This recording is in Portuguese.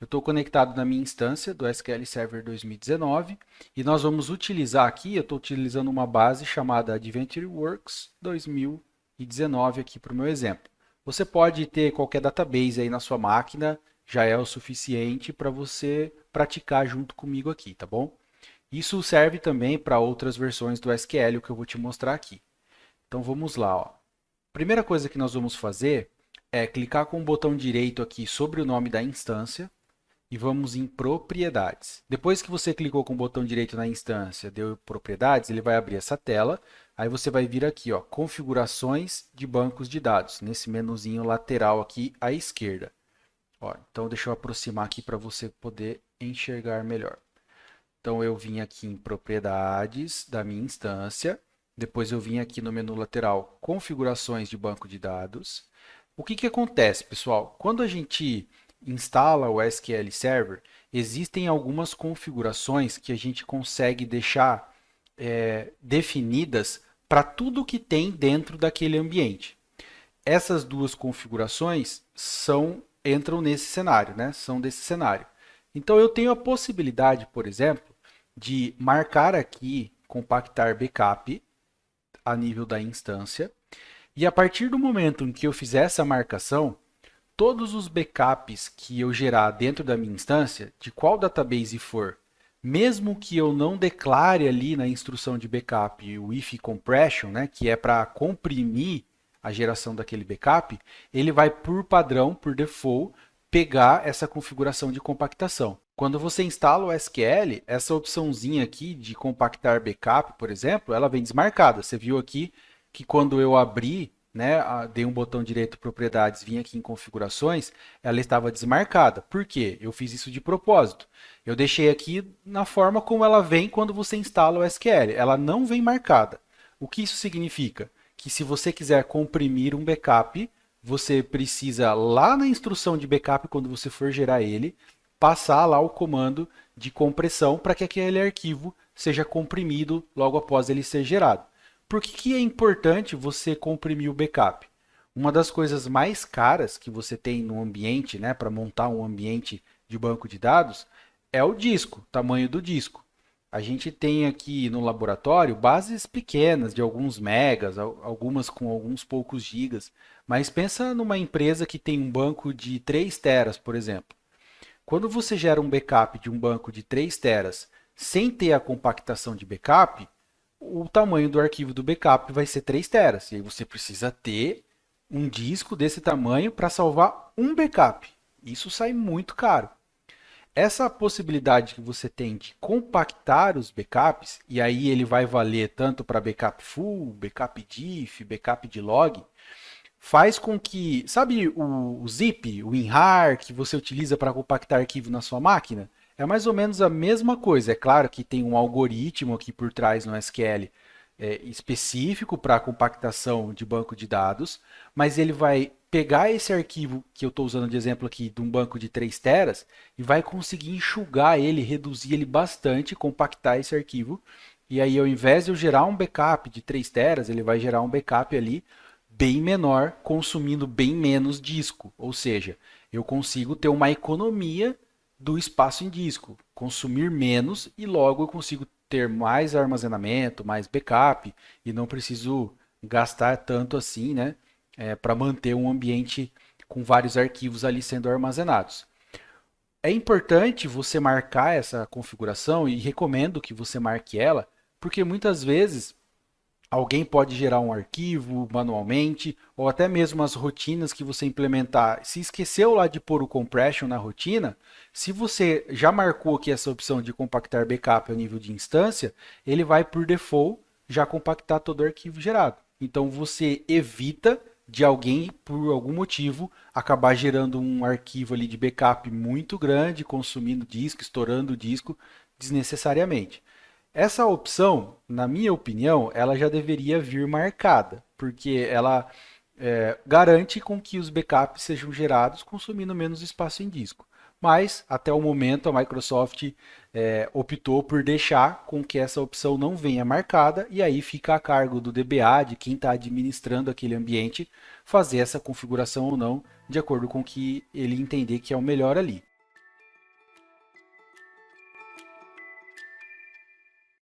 Eu estou conectado na minha instância do SQL Server 2019 e nós vamos utilizar aqui, eu estou utilizando uma base chamada AdventureWorks 2019 aqui para o meu exemplo. Você pode ter qualquer database aí na sua máquina, já é o suficiente para você praticar junto comigo aqui, tá bom? Isso serve também para outras versões do SQL, o que eu vou te mostrar aqui. Então vamos lá, ó. Primeira coisa que nós vamos fazer é clicar com o botão direito aqui sobre o nome da instância e vamos em propriedades. Depois que você clicou com o botão direito na instância, deu propriedades, ele vai abrir essa tela. Aí você vai vir aqui, ó, configurações de bancos de dados, nesse menuzinho lateral aqui à esquerda. Ó, então deixa eu aproximar aqui para você poder enxergar melhor. Então eu vim aqui em propriedades da minha instância, depois eu vim aqui no menu lateral configurações de banco de dados. O que acontece, pessoal? Quando a gente instala o SQL Server, existem algumas configurações que a gente consegue deixar definidas para tudo que tem dentro daquele ambiente. Essas duas configurações entram nesse cenário, né? São desse cenário. Então eu tenho a possibilidade, por exemplo, de marcar aqui compactar backup a nível da instância. E a partir do momento em que eu fizer essa marcação, todos os backups que eu gerar dentro da minha instância, de qual database for, mesmo que eu não declare ali na instrução de backup o if compression, né, que é para comprimir a geração daquele backup, ele vai por padrão, por default, pegar essa configuração de compactação. Quando você instala o SQL, essa opçãozinha aqui de compactar backup, por exemplo, ela vem desmarcada. Você viu aqui que quando eu abri, né, dei um botão direito propriedades, vim aqui em configurações, ela estava desmarcada. Por quê? Eu fiz isso de propósito. Eu deixei aqui na forma como ela vem quando você instala o SQL. Ela não vem marcada. O que isso significa? Que se você quiser comprimir um backup, você precisa lá na instrução de backup, quando você for gerar ele, passar lá o comando de compressão para que aquele arquivo seja comprimido logo após ele ser gerado. Por que é importante você comprimir o backup? Uma das coisas mais caras que você tem no ambiente, né, para montar um ambiente de banco de dados, é o disco, o tamanho do disco. A gente tem aqui no laboratório bases pequenas, de alguns megas, algumas com alguns poucos gigas, mas pensa numa empresa que tem um banco de 3 teras, por exemplo. Quando você gera um backup de um banco de 3 teras sem ter a compactação de backup, o tamanho do arquivo do backup vai ser 3 teras. E aí você precisa ter um disco desse tamanho para salvar um backup. Isso sai muito caro. Essa possibilidade que você tem de compactar os backups, e aí ele vai valer tanto para backup full, backup diff, backup de log, faz com que, sabe o zip, o WinRAR que você utiliza para compactar arquivo na sua máquina? É mais ou menos a mesma coisa. É claro que tem um algoritmo aqui por trás no SQL específico para a compactação de banco de dados, mas ele vai pegar esse arquivo que eu estou usando de exemplo aqui de um banco de 3 teras e vai conseguir enxugar ele, reduzir ele bastante, compactar esse arquivo. E aí, ao invés de eu gerar um backup de 3 teras, ele vai gerar um backup ali bem menor, consumindo bem menos disco. Ou seja, eu consigo ter uma economia do espaço em disco, consumir menos e logo eu consigo ter mais armazenamento, mais backup e não preciso gastar tanto assim, né, para manter um ambiente com vários arquivos ali sendo armazenados. É importante você marcar essa configuração e recomendo que você marque ela, porque muitas vezes alguém pode gerar um arquivo manualmente, ou até mesmo as rotinas que você implementar. Se esqueceu lá de pôr o compression na rotina, se você já marcou aqui essa opção de compactar backup a nível de instância, ele vai por default já compactar todo o arquivo gerado. Então você evita de alguém, por algum motivo, acabar gerando um arquivo ali de backup muito grande, consumindo disco, estourando o disco desnecessariamente. Essa opção, na minha opinião, ela já deveria vir marcada, porque ela garante com que os backups sejam gerados consumindo menos espaço em disco. Mas, até o momento, a Microsoft optou por deixar com que essa opção não venha marcada e aí fica a cargo do DBA, de quem está administrando aquele ambiente, fazer essa configuração ou não, de acordo com o que ele entender que é o melhor ali.